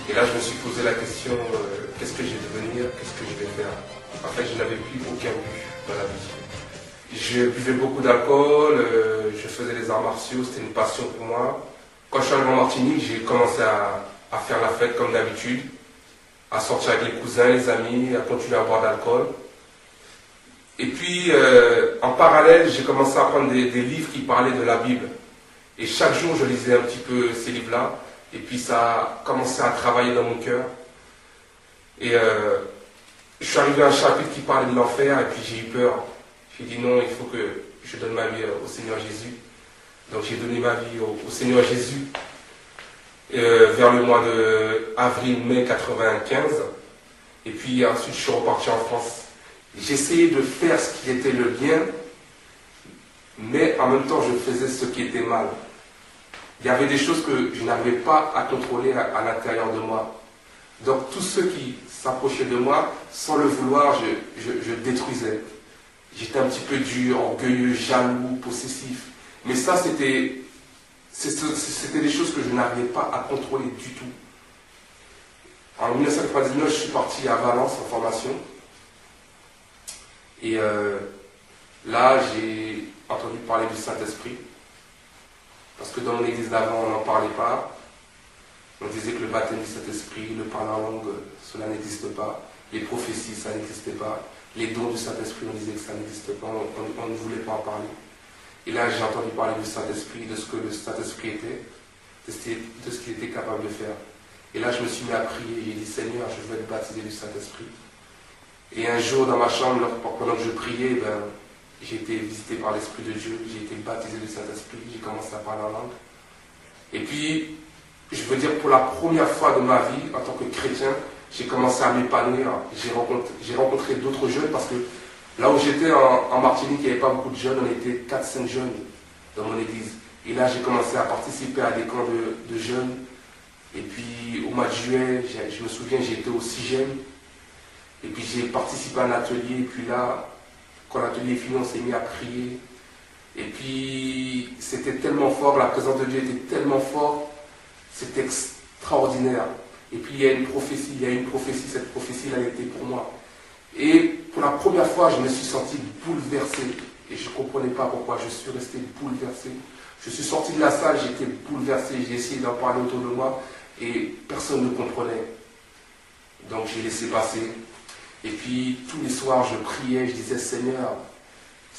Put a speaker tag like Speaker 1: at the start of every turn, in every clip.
Speaker 1: Et là, je me suis posé la question, qu'est-ce que je vais devenir, qu'est-ce que je vais faire? En fait, je n'avais plus aucun but dans la vie. Je buvais beaucoup d'alcool, je faisais les arts martiaux, c'était une passion pour moi. Quand je suis arrivé en Martinique, j'ai commencé à faire la fête comme d'habitude, à sortir avec les cousins, les amis, à continuer à boire d'alcool. Et puis, en parallèle, j'ai commencé à prendre des livres qui parlaient de la Bible. Et chaque jour, je lisais un petit peu ces livres-là. Et puis, ça a commencé à travailler dans mon cœur. Et je suis arrivé à un chapitre qui parlait de l'enfer, et puis j'ai eu peur. J'ai dit non, il faut que je donne ma vie au Seigneur Jésus. Donc, j'ai donné ma vie au Seigneur Jésus vers le mois de avril-mai 95. Et puis, ensuite, je suis reparti en France. J'essayais de faire ce qui était le bien, mais en même temps, je faisais ce qui était mal. Il y avait des choses que je n'arrivais pas à contrôler à l'intérieur de moi. Donc, tous ceux qui s'approchaient de moi, sans le vouloir, je détruisais. J'étais un petit peu dur, orgueilleux, jaloux, possessif. Mais ça, c'était des choses que je n'arrivais pas à contrôler du tout. En 1999, je suis parti à Valence en formation. Et là, j'ai entendu parler du Saint-Esprit. Parce que dans mon église d'avant, on n'en parlait pas. On disait que le baptême du Saint-Esprit, le parler en langue, cela n'existe pas. Les prophéties, ça n'existait pas. Les dons du Saint-Esprit, on disait que ça n'existait pas. On ne voulait pas en parler. Et là, j'ai entendu parler du Saint-Esprit, de ce que le Saint-Esprit était, de ce qu'il était capable de faire. Et là, je me suis mis à prier. J'ai dit, Seigneur, je veux être baptisé du Saint-Esprit. Et un jour, dans ma chambre, pendant que je priais, j'ai été visité par l'Esprit de Dieu, j'ai été baptisé du Saint-Esprit, j'ai commencé à parler en langue. Et puis, je veux dire, pour la première fois de ma vie, en tant que chrétien, j'ai commencé à m'épanouir. J'ai rencontré d'autres jeunes parce que là où j'étais en Martinique, il n'y avait pas beaucoup de jeunes, on était 4-5 jeunes dans mon église. Et là, j'ai commencé à participer à des camps de jeunes. Et puis, au mois de juillet, je me souviens, j'étais au 6e. Et puis j'ai participé à un atelier, et puis là, quand l'atelier est fini, on s'est mis à prier. Et puis c'était tellement fort, la présence de Dieu était tellement forte, c'était extraordinaire. Et puis il y a une prophétie, cette prophétie, elle était pour moi. Et pour la première fois, je me suis senti bouleversé. Et je ne comprenais pas pourquoi, je suis resté bouleversé. Je suis sorti de la salle, j'étais bouleversé, j'ai essayé d'en parler autour de moi, et personne ne comprenait. Donc j'ai laissé passer. Et puis, tous les soirs, je priais, je disais, Seigneur,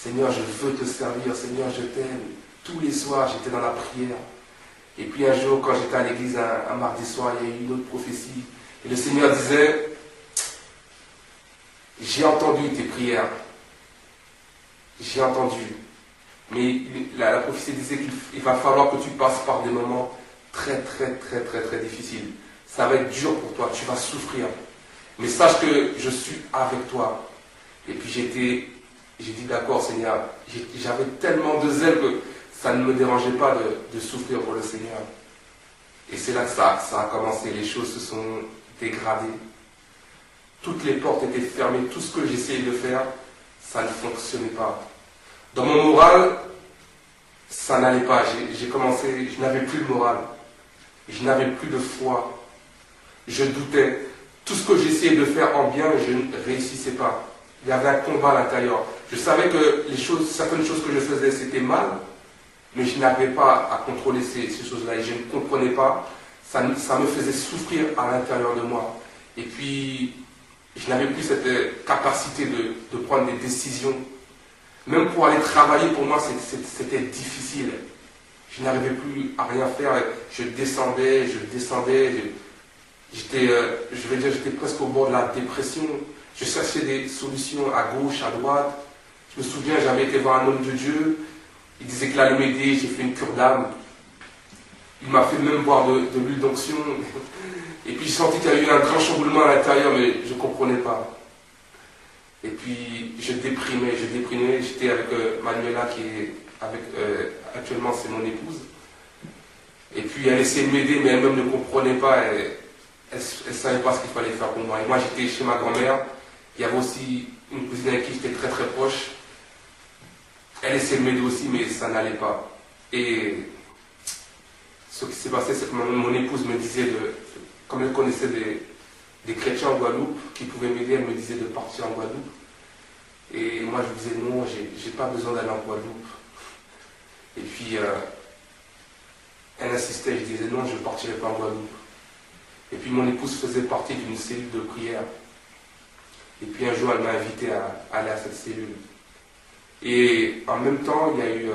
Speaker 1: je veux te servir, Seigneur, je t'aime. Tous les soirs, j'étais dans la prière. Et puis un jour, quand j'étais à l'église, un mardi soir, il y a eu une autre prophétie. Et le Seigneur disait, j'ai entendu tes prières. J'ai entendu. Mais la prophétie disait qu'il va falloir que tu passes par des moments très, très, très, très, très difficiles. Ça va être dur pour toi, tu vas souffrir. Mais sache que je suis avec toi. Et puis j'ai dit d'accord Seigneur, j'avais tellement de zèle que ça ne me dérangeait pas de souffrir pour le Seigneur. Et c'est là que ça a commencé, les choses se sont dégradées. Toutes les portes étaient fermées, tout ce que j'essayais de faire, ça ne fonctionnait pas. Dans mon moral, ça n'allait pas. Je n'avais plus de morale. Je n'avais plus de foi. Je doutais. Tout ce que j'essayais de faire en bien, je ne réussissais pas. Il y avait un combat à l'intérieur. Je savais que certaines choses que je faisais, c'était mal, mais je n'arrivais pas à contrôler ces choses-là et je ne comprenais pas. Ça me faisait souffrir à l'intérieur de moi. Et puis, je n'avais plus cette capacité de prendre des décisions. Même pour aller travailler, pour moi, c'était difficile. Je n'arrivais plus à rien faire. Je descendais. J'étais presque au bord de la dépression. Je cherchais des solutions à gauche, à droite. Je me souviens, j'avais été voir un homme de Dieu. Il disait qu'il allait m'aider. J'ai fait une cure d'âme. Il m'a fait même boire de l'huile d'onction. Et puis j'ai senti qu'il y avait eu un grand chamboulement à l'intérieur, mais je ne comprenais pas. Et puis je déprimais. J'étais avec Manuela qui est actuellement c'est mon épouse. Et puis elle essayait de m'aider, mais elle-même ne comprenait pas. Elle ne savait pas ce qu'il fallait faire pour moi. Et moi, j'étais chez ma grand-mère. Il y avait aussi une cousine avec qui j'étais très très proche. Elle essayait de m'aider aussi, mais ça n'allait pas. Et ce qui s'est passé, c'est que mon épouse me disait comme elle connaissait des chrétiens en Guadeloupe qui pouvaient m'aider, elle me disait de partir en Guadeloupe. Et moi, je disais non, j'ai pas besoin d'aller en Guadeloupe. Et puis, elle insistait, je disais non, je ne partirai pas en Guadeloupe. Et puis, mon épouse faisait partie d'une cellule de prière. Et puis, un jour, elle m'a invité à aller à cette cellule. Et en même temps, il y a eu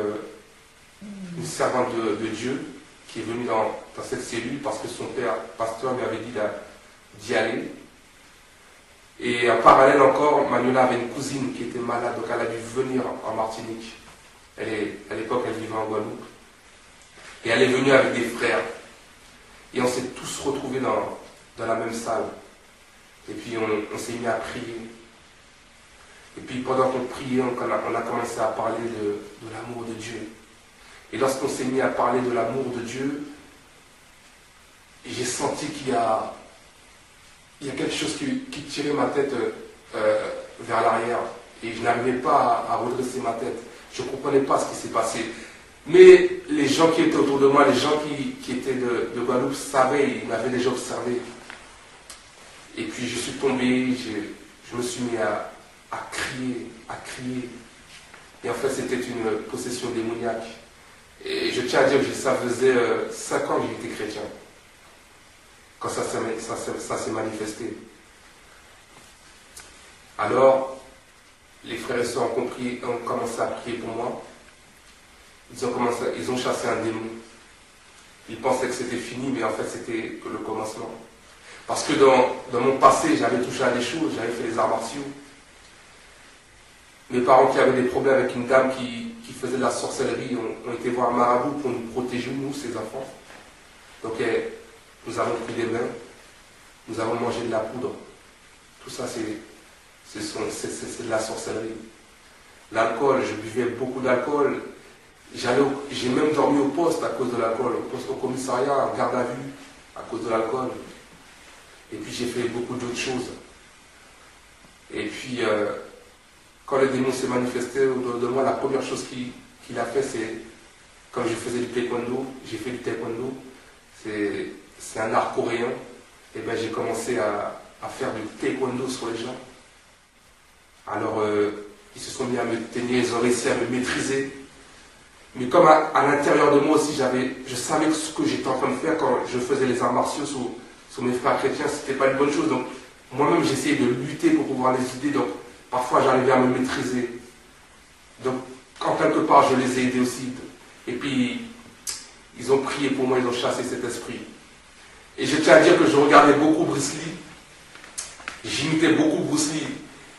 Speaker 1: une servante de Dieu qui est venue dans cette cellule parce que son père, pasteur, lui avait dit d'y aller. Et en parallèle encore, Manuela avait une cousine qui était malade, donc elle a dû venir en Martinique. À l'époque, elle vivait en Guadeloupe. Et elle est venue avec des frères. Et on s'est tous retrouvés dans la même salle. Et puis on s'est mis à prier. Et puis pendant qu'on priait, on a commencé à parler de l'amour de Dieu. Et lorsqu'on s'est mis à parler de l'amour de Dieu, j'ai senti qu'il y a quelque chose qui tirait ma tête vers l'arrière. Et je n'arrivais pas à redresser ma tête. Je ne comprenais pas ce qui s'est passé. Mais les gens qui étaient autour de moi, les gens qui étaient de Guadeloupe savaient, ils m'avaient déjà observé. Et puis je suis tombé, je me suis mis à crier. Et en fait, c'était une possession démoniaque. Et je tiens à dire que ça faisait 5 ans que j'étais chrétien. Quand ça s'est manifesté. Alors, les frères et sœurs ont commencé à prier pour moi. Ils ont chassé un démon. Ils pensaient que c'était fini, mais en fait, c'était que le commencement. Parce que dans mon passé, j'avais touché à des choses, j'avais fait des arts martiaux. Mes parents qui avaient des problèmes avec une dame qui faisait de la sorcellerie ont été voir un marabout pour nous protéger, nous, ses enfants. Donc, nous avons pris des bains, nous avons mangé de la poudre. Tout ça, c'est de la sorcellerie. L'alcool, je buvais beaucoup d'alcool. J'ai même dormi au poste à cause de l'alcool, au commissariat, en garde à vue, à cause de l'alcool. Et puis j'ai fait beaucoup d'autres choses. Et puis, quand le démon s'est manifesté autour de moi, la première chose qu'il a fait, c'est, quand je faisais du taekwondo, j'ai fait du taekwondo, c'est un art coréen, et bien j'ai commencé à faire du taekwondo sur les gens. Alors, ils se sont mis à me tenir, ils ont réussi à me maîtriser. Mais comme à l'intérieur de moi aussi, je savais que ce que j'étais en train de faire quand je faisais les arts martiaux sur mes frères chrétiens, c'était pas une bonne chose. Donc, moi-même, j'essayais de lutter pour pouvoir les aider. Donc, parfois, j'arrivais à me maîtriser. Donc, quand quelque part, je les ai aidés aussi. Et puis, ils ont prié pour moi, ils ont chassé cet esprit. Et je tiens à dire que je regardais beaucoup Bruce Lee. J'imitais beaucoup Bruce Lee.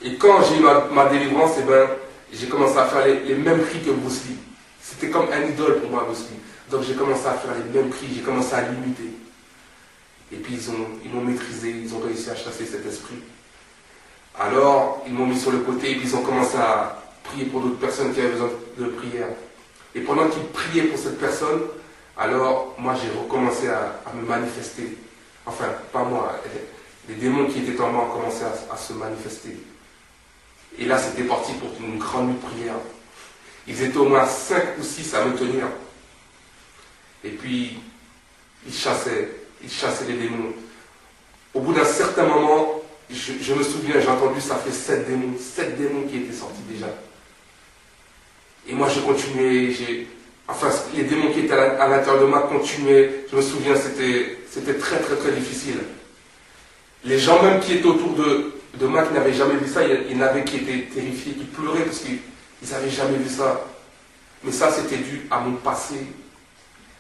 Speaker 1: Et quand j'ai eu ma délivrance, eh ben, j'ai commencé à faire les mêmes cris que Bruce Lee. C'était comme un idole pour moi, Bruce Lee. Donc j'ai commencé à faire les mêmes cris, j'ai commencé à l'imiter. Et puis ils m'ont maîtrisé, ils ont réussi à chasser cet esprit. Alors, ils m'ont mis sur le côté et puis ils ont commencé à prier pour d'autres personnes qui avaient besoin de prière. Et pendant qu'ils priaient pour cette personne, alors moi j'ai recommencé à me manifester. Enfin, pas moi, les démons qui étaient en moi ont commencé à se manifester. Et là, c'était parti pour une grande nuit de prière. Ils étaient au moins 5 ou 6 à me tenir. Et puis, ils chassaient les démons. Au bout d'un certain moment, je me souviens, j'ai entendu, ça fait 7 démons qui étaient sortis déjà. Et moi, je continuais, les démons qui étaient à l'intérieur de moi continuaient. Je me souviens, c'était très, très, très difficile. Les gens même qui étaient autour de moi, qui n'avaient jamais vu ça, il y en avait qui étaient terrifiés, qui pleuraient parce qu'ils n'avaient jamais vu ça. Mais ça, c'était dû à mon passé,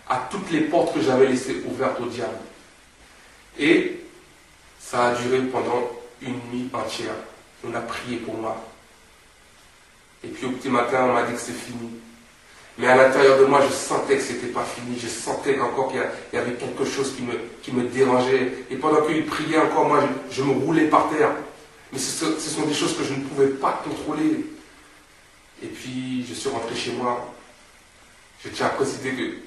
Speaker 1: à toutes les portes que j'avais laissées ouvertes au diable. Et ça a duré pendant une nuit entière. On a prié pour moi. Et puis au petit matin, on m'a dit que c'est fini. Mais à l'intérieur de moi, je sentais que ce n'était pas fini. Je sentais encore qu'il y avait quelque chose qui me dérangeait. Et pendant qu'il priait encore, moi, je me roulais par terre. Mais ce sont des choses que je ne pouvais pas contrôler. Et puis, je suis rentré chez moi. Je tiens à préciser que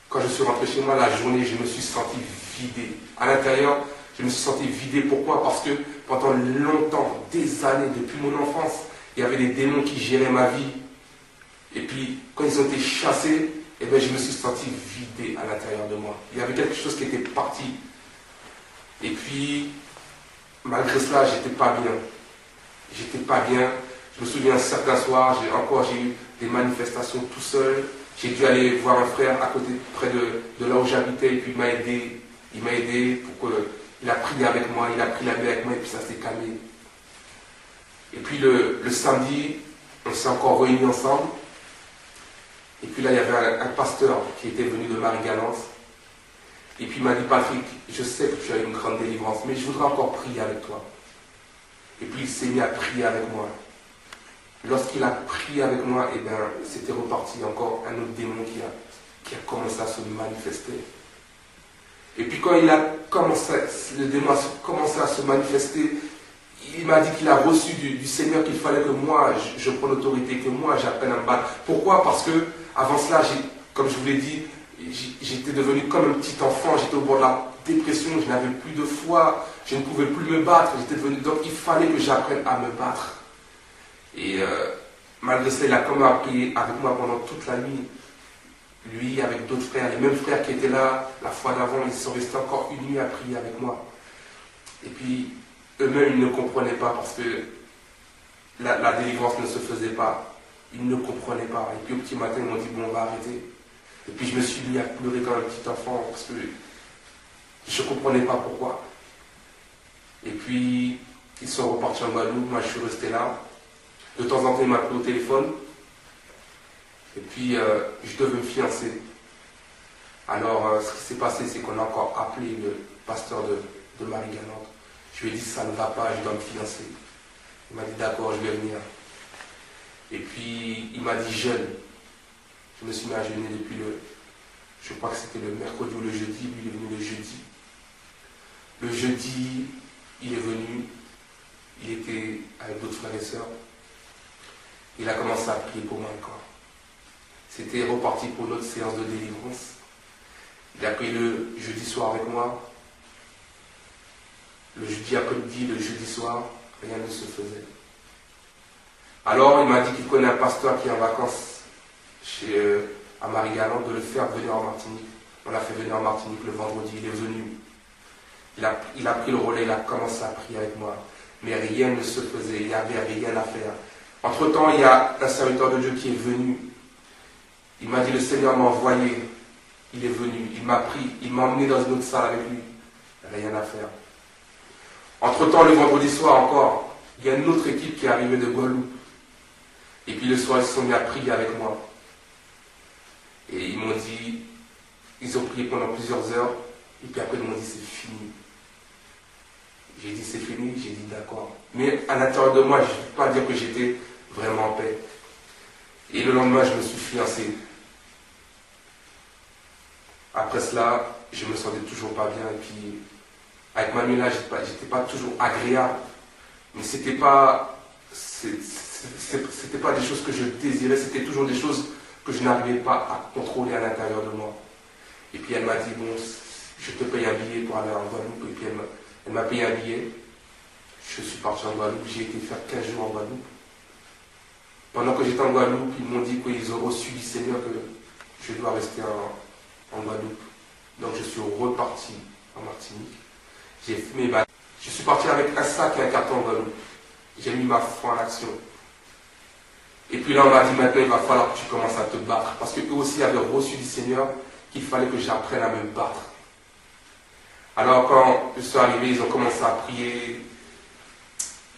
Speaker 1: quand je suis rentré chez moi, la journée, je me suis senti vidé. À l'intérieur, je me suis senti vidé. Pourquoi? Parce que pendant longtemps, des années, depuis mon enfance, il y avait des démons qui géraient ma vie. Et puis, quand ils ont été chassés, eh bien, je me suis senti vidé à l'intérieur de moi. Il y avait quelque chose qui était parti. Et puis, malgré cela, j'étais pas bien. J'étais pas bien. Je me souviens, certains soirs, j'ai eu des manifestations tout seul. J'ai dû aller voir un frère à côté, près de là où j'habitais, et puis il m'a aidé. Il m'a aidé pour que, il a prié avec moi, il a pris la main avec moi, et puis ça s'est calmé. Et puis le samedi, on s'est encore réunis ensemble. Et puis là, il y avait un pasteur qui était venu de Marie-Galance. Et puis il m'a dit, Patrick, je sais que tu as une grande délivrance, mais je voudrais encore prier avec toi. Et puis il s'est mis à prier avec moi. Lorsqu'il a prié avec moi, eh bien, c'était reparti encore un autre démon qui a commencé à se manifester. Et puis quand le démon a commencé à se manifester, il m'a dit qu'il a reçu du Seigneur qu'il fallait que moi, je prenne l'autorité, que moi, j'apprenne à me battre. Pourquoi? Parce que avant cela, comme je vous l'ai dit, j'étais devenu comme un petit enfant, j'étais au bord de la dépression, je n'avais plus de foi, je ne pouvais plus me battre, donc il fallait que j'apprenne à me battre. Et malgré ça, il a quand même appris avec moi pendant toute la nuit. Lui, avec d'autres frères, les mêmes frères qui étaient là la fois d'avant, ils sont restés encore une nuit à prier avec moi. Et puis, eux-mêmes, ils ne comprenaient pas parce que la délivrance ne se faisait pas. Ils ne comprenaient pas. Et puis au petit matin, ils m'ont dit, bon, on va arrêter. Et puis je me suis mis à pleurer comme un petit enfant parce que je ne comprenais pas pourquoi. Et puis, ils sont repartis en Guadeloupe, moi je suis resté là. De temps en temps, il m'appelait au téléphone. Et puis, je devais me fiancer. Alors, ce qui s'est passé, c'est qu'on a encore appelé le pasteur de Marie-Galante. Je lui ai dit, ça ne va pas, je dois me fiancer. Il m'a dit, d'accord, je vais venir. Et puis, il m'a dit, jeûne. Je me suis mis à jeûner depuis je crois que c'était le mercredi ou le jeudi. Lui, il est venu le jeudi. Le jeudi, il est venu. Il était avec d'autres frères et sœurs. Il a commencé à prier pour moi encore. C'était reparti pour notre séance de délivrance. Il a prié le jeudi soir avec moi. Le jeudi après-midi, le jeudi soir, rien ne se faisait. Alors, il m'a dit qu'il connaît un pasteur qui est en vacances à Marie-Galante, de le faire venir en Martinique. On l'a fait venir en Martinique le vendredi, il est venu. Il a pris le relais, il a commencé à prier avec moi. Mais rien ne se faisait, il n'y avait rien à faire. Entre-temps, il y a un serviteur de Dieu qui est venu. Il m'a dit, le Seigneur m'a envoyé. Il est venu, il m'a pris, il m'a emmené dans une autre salle avec lui. Rien à faire. Entre-temps, le vendredi soir encore, il y a une autre équipe qui est arrivée de Guadeloupe. Et puis le soir, ils se sont mis à prier avec moi. Et ils m'ont dit, ils ont prié pendant plusieurs heures. Et puis après, ils m'ont dit, c'est fini. J'ai dit, c'est fini. J'ai dit, d'accord. Mais à l'intérieur de moi, je ne peux pas dire que j'étais vraiment en paix. Et le lendemain, je me suis fiancé. Après cela, je me sentais toujours pas bien. Et puis, avec Manu là, j'étais pas toujours agréable. Mais c'était pas des choses que je désirais. C'était toujours des choses que je n'arrivais pas à contrôler à l'intérieur de moi. Et puis elle m'a dit, bon, je te paye un billet pour aller en Guadeloupe. Et puis elle m'a payé un billet. Je suis parti en Guadeloupe. J'ai été faire 15 jours en Guadeloupe. Pendant que j'étais en Guadeloupe, ils m'ont dit qu'ils ont reçu du Seigneur que je dois rester en Guadeloupe. Donc je suis reparti en Martinique. J'ai fait mes bagages. Je suis parti avec un sac et un carton en Guadeloupe. J'ai mis ma foi en action. Et puis là, on m'a dit, maintenant, il va falloir que tu commences à te battre. Parce qu'eux aussi avaient reçu du Seigneur qu'il fallait que j'apprenne à me battre. Alors quand je suis arrivé, ils ont commencé à prier.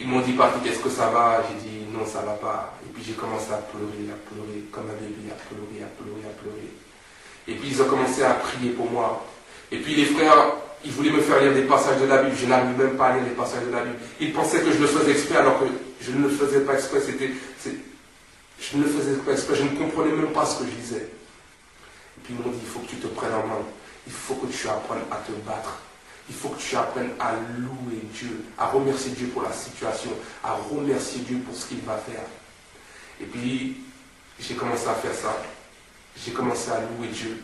Speaker 1: Ils m'ont dit, Patrick, est-ce que ça va? J'ai dit, non, ça ne va pas. Et puis j'ai commencé à pleurer, comme un bébé, à pleurer. Et puis ils ont commencé à prier pour moi. Et puis les frères, ils voulaient me faire lire des passages de la Bible. Je n'arrivais même pas à lire les passages de la Bible. Ils pensaient que je le faisais exprès alors que je ne le faisais pas exprès. Je ne le faisais pas exprès. Je ne comprenais même pas ce que je disais. Et puis ils m'ont dit, il faut que tu te prennes en main. Il faut que tu apprennes à te battre. Il faut que tu apprennes à louer Dieu, à remercier Dieu pour la situation, à remercier Dieu pour ce qu'il va faire. Et puis, j'ai commencé à faire ça. J'ai commencé à louer Dieu.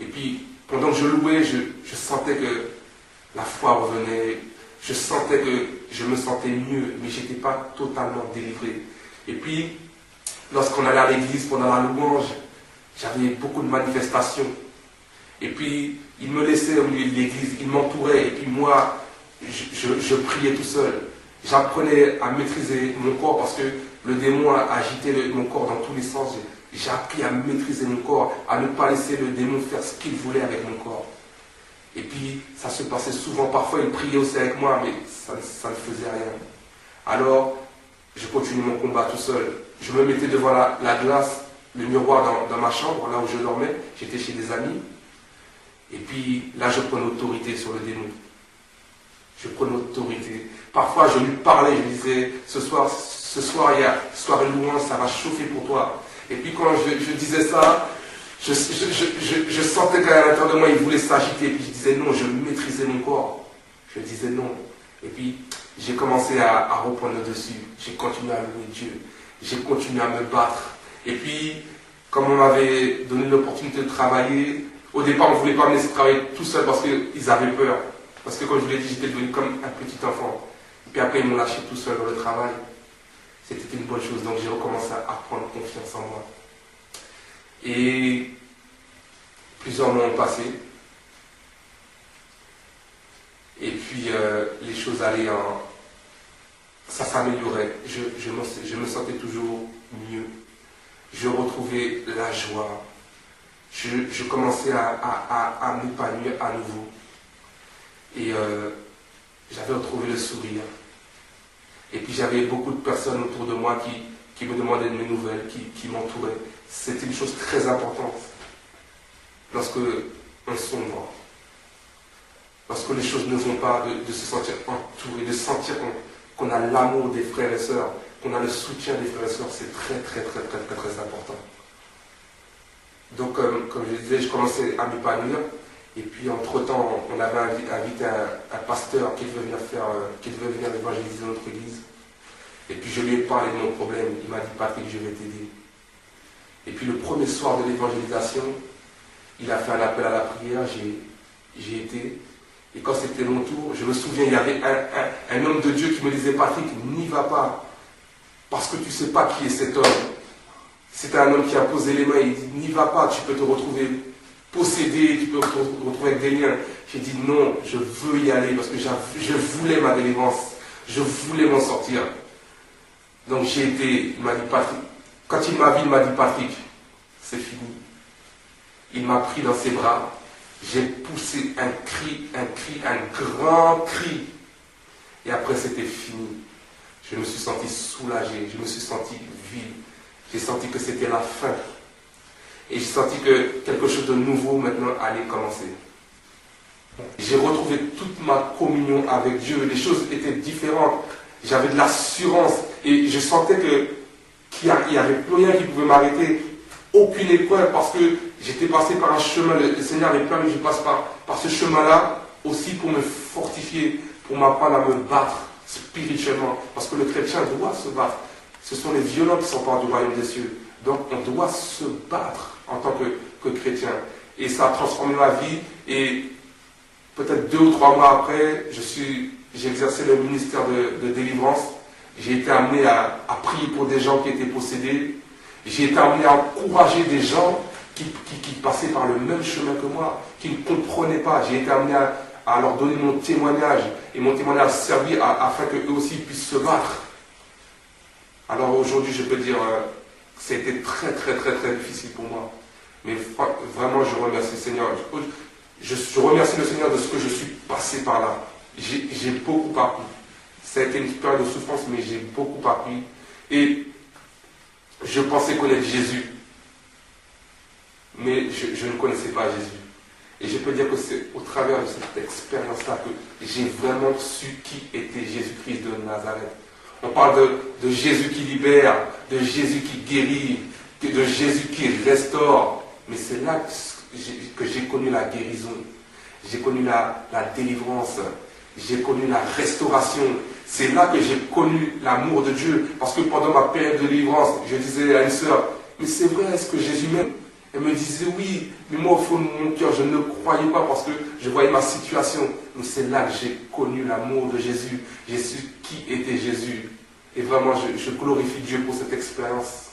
Speaker 1: Et puis, pendant que je louais, je sentais que la foi revenait. Je sentais que je me sentais mieux, mais je n'étais pas totalement délivré. Et puis, lorsqu'on allait à l'église pendant la louange, j'avais beaucoup de manifestations. Et puis, Il me laissait au milieu de l'église, il m'entourait, et puis moi, je priais tout seul. J'apprenais à maîtriser mon corps parce que le démon a agité mon corps dans tous les sens. J'ai appris à maîtriser mon corps, à ne pas laisser le démon faire ce qu'il voulait avec mon corps. Et puis, ça se passait souvent. Parfois, il priait aussi avec moi, mais ça ne faisait rien. Alors, je continuais mon combat tout seul. Je me mettais devant la glace, le miroir dans ma chambre, là où je dormais. J'étais chez des amis. Et puis, là, je prenais autorité sur le démon. Je prenais autorité. Parfois, je lui parlais, je lui disais, ce soir, il y a soirée louange, ça va chauffer pour toi. Et puis, quand je disais ça, je sentais qu'à l'intérieur de moi, il voulait s'agiter. Et puis, je disais non, je maîtrisais mon corps. Je disais non. Et puis, j'ai commencé à reprendre le dessus. J'ai continué à louer Dieu. J'ai continué à me battre. Et puis, comme on m'avait donné l'opportunité de travailler, au départ, on ne voulait pas me laisser travailler tout seul parce qu'ils avaient peur. Parce que, comme je vous l'ai dit, j'étais devenu comme un petit enfant. Et puis après, ils m'ont lâché tout seul dans le travail. C'était une bonne chose. Donc, j'ai recommencé à prendre confiance en moi. Et plusieurs mois ont passé. Et puis, les choses allaient ça s'améliorait. Je me sentais toujours mieux. Je retrouvais la joie. Je commençais à m'épanouir à nouveau. Et j'avais retrouvé le sourire. Et puis j'avais beaucoup de personnes autour de moi qui me demandaient de mes nouvelles, qui m'entouraient. C'était une chose très importante. Lorsque on sombre, lorsque les choses ne vont pas, de se sentir entouré, de sentir qu'on a l'amour des frères et sœurs, qu'on a le soutien des frères et sœurs, c'est très, très, très, très, très, très important. Donc, comme je disais, je commençais à m'épanouir. Et puis, entre-temps, on avait invité un pasteur qui devait venir évangéliser notre église. Et puis, je lui ai parlé de mon problème. Il m'a dit, Patrick, je vais t'aider. Et puis, le premier soir de l'évangélisation, il a fait un appel à la prière. J'ai été. Et quand c'était mon tour, je me souviens, il y avait un homme de Dieu qui me disait, Patrick, n'y va pas. Parce que tu ne sais pas qui est cet homme. C'était un homme qui a posé les mains. Il dit, n'y va pas, tu peux te retrouver possédé, tu peux te retrouver avec des liens. J'ai dit non, je veux y aller parce que je voulais ma délivrance. Je voulais m'en sortir. Donc j'ai été, il m'a dit Patrick. Quand il m'a vu, il m'a dit Patrick, c'est fini. Il m'a pris dans ses bras. J'ai poussé un grand cri. Et après c'était fini. Je me suis senti soulagé, je me suis senti vide. J'ai senti que c'était la fin. Et j'ai senti que quelque chose de nouveau maintenant allait commencer. J'ai retrouvé toute ma communion avec Dieu. Les choses étaient différentes. J'avais de l'assurance. Et je sentais qu'il n'y avait plus rien qui pouvait m'arrêter. Aucune épreuve parce que j'étais passé par un chemin. Le Seigneur avait permis que je passe par ce chemin-là aussi pour me fortifier, pour m'apprendre à me battre spirituellement. Parce que le chrétien doit se battre. Ce sont les violents qui sont pas du royaume des cieux. Donc on doit se battre en tant que chrétien. Et ça a transformé ma vie. Et peut-être 2 ou 3 mois après, j'ai exercé le ministère de délivrance. J'ai été amené à prier pour des gens qui étaient possédés. J'ai été amené à encourager des gens qui passaient par le même chemin que moi, qui ne comprenaient pas. J'ai été amené à leur donner mon témoignage. Et mon témoignage a servi afin qu'eux aussi puissent se battre. Alors aujourd'hui, je peux dire, c'était très, très, très, très difficile pour moi. Mais vraiment, je remercie le Seigneur. Je remercie le Seigneur de ce que je suis passé par là. J'ai beaucoup appris. Ça a été une période de souffrance, mais j'ai beaucoup appris. Et je pensais connaître Jésus. Mais je ne connaissais pas Jésus. Et je peux dire que c'est au travers de cette expérience-là que j'ai vraiment su qui était Jésus-Christ de Nazareth. On parle de Jésus qui libère, de Jésus qui guérit, de Jésus qui restaure. Mais c'est là que j'ai connu la guérison. J'ai connu la délivrance. J'ai connu la restauration. C'est là que j'ai connu l'amour de Dieu. Parce que pendant ma période de délivrance, je disais à une sœur, mais c'est vrai, est-ce que Jésus m'aime? Elle me disait oui, mais moi au fond de mon cœur, je ne croyais pas parce que je voyais ma situation. Mais c'est là que j'ai connu l'amour de Jésus. J'ai su qui était Jésus. Et vraiment, je glorifie Dieu pour cette expérience.